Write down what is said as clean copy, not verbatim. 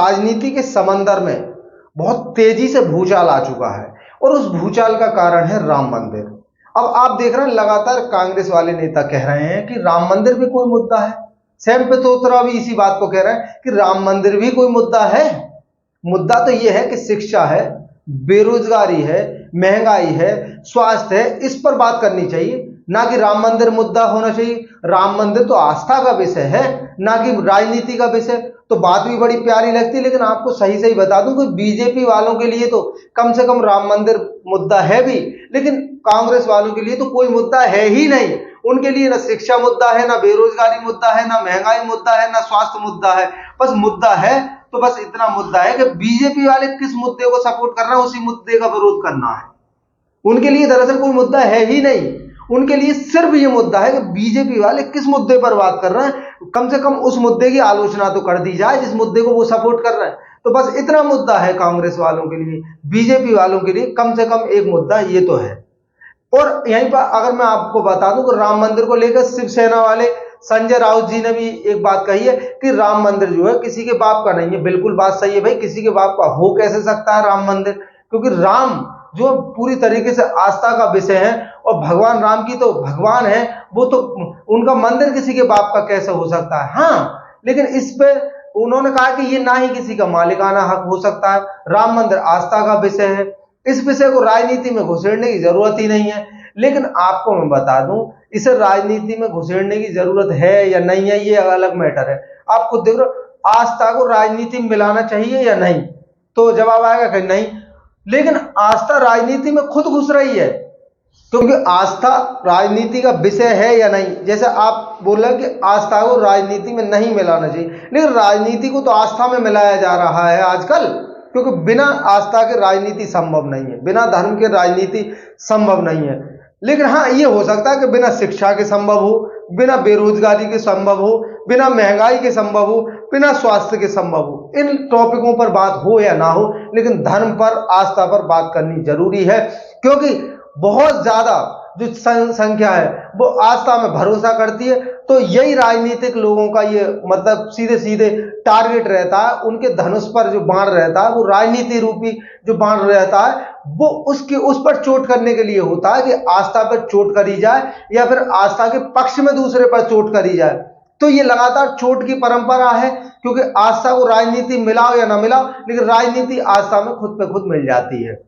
राजनीति के समंदर में बहुत तेजी से भूचाल आ चुका है और उस भूचाल का कारण है राम मंदिर। अब आप देख रहे हैं लगातार कांग्रेस वाले नेता कह रहे हैं कि राम मंदिर भी कोई मुद्दा है। सैम पित्रोदा भी इसी बात को कह रहे हैं कि राम मंदिर भी कोई मुद्दा है। मुद्दा तो यह है कि शिक्षा है, बेरोजगारी है, महंगाई है, स्वास्थ्य है, इस पर बात करनी चाहिए, ना कि राम मंदिर मुद्दा होना चाहिए। राम मंदिर तो आस्था का विषय है, ना कि राजनीति का विषय। तो बात भी बड़ी प्यारी लगती है, लेकिन आपको सही सही बता दूं कि बीजेपी वालों के लिए तो कम से कम राम मंदिर मुद्दा है भी, लेकिन कांग्रेस वालों के लिए तो कोई मुद्दा है ही नहीं। उनके लिए ना शिक्षा मुद्दा है, ना बेरोजगारी मुद्दा है, ना महंगाई मुद्दा है, ना स्वास्थ्य मुद्दा है। बस मुद्दा है तो बस इतना मुद्दा है कि बीजेपी वाले किस मुद्दे को सपोर्ट कर रहे हैं, उसी मुद्दे का विरोध करना है। उनके लिए दरअसल कोई मुद्दा है ही नहीं। उनके लिए सिर्फ ये मुद्दा है कि बीजेपी वाले किस मुद्दे पर बात कर रहे हैं, कम से कम उस मुद्दे की आलोचना तो कर दी जाए जिस मुद्दे को वो सपोर्ट कर रहे हैं। तो बस इतना मुद्दा है कांग्रेस वालों के लिए। बीजेपी वालों के लिए कम से कम एक मुद्दा ये तो है। और यहीं पर अगर मैं आपको बता दूं कि राम मंदिर को लेकर शिवसेना वाले संजय राउत जी ने भी एक बात कही है कि राम मंदिर जो है किसी के बाप का नहीं है। बिल्कुल बात सही है भाई, किसी के बाप का हो कैसे सकता है राम मंदिर, क्योंकि राम जो पूरी तरीके से आस्था का विषय है और भगवान राम की तो भगवान है, वो तो उनका मंदिर किसी के बाप का कैसे हो सकता है। हाँ, लेकिन इस पे उन्होंने कहा कि ये ना ही किसी का मालिकाना हक हो सकता है, राम मंदिर आस्था का विषय है, इस विषय को राजनीति में घुसेड़ने की जरूरत ही नहीं है। लेकिन आपको मैं बता दूं, इसे राजनीति में घुसेड़ने की जरूरत है या नहीं है ये अलग मैटर है। आप खुद देख लो, आस्था को राजनीति में मिलाना चाहिए या नहीं, तो जवाब आएगा कि नहीं। लेकिन आस्था राजनीति में खुद घुस रही है, क्योंकि आस्था राजनीति का विषय है या नहीं। जैसे आप बोल रहे हैं कि आस्था को राजनीति में नहीं मिलाना चाहिए, लेकिन राजनीति को तो आस्था में मिलाया जा रहा है आजकल, क्योंकि बिना आस्था के राजनीति संभव नहीं है, बिना धर्म के राजनीति संभव नहीं है। लेकिन हाँ, ये हो सकता है कि बिना शिक्षा के संभव हो, बिना बेरोजगारी के संभव हो, बिना महंगाई के संभव हो, बिना स्वास्थ्य के संभव हो। इन टॉपिकों पर बात हो या ना हो, लेकिन धर्म पर, आस्था पर बात करनी जरूरी है, क्योंकि बहुत ज्यादा जो संख्या है वो आस्था में भरोसा करती है। तो यही राजनीतिक लोगों का ये मतलब सीधे सीधे टारगेट रहता है, उनके धनुष पर जो बाण रहता है, वो राजनीति रूपी जो बाण रहता है, वो उस पर चोट करने के लिए होता है कि आस्था पर चोट करी जाए या फिर आस्था के पक्ष में दूसरे पर चोट करी जाए। तो ये लगातार चोट की परंपरा है, क्योंकि आस्था को राजनीति मिलाओ या ना मिलाओ, लेकिन राजनीति आस्था में खुद पे खुद मिल जाती है।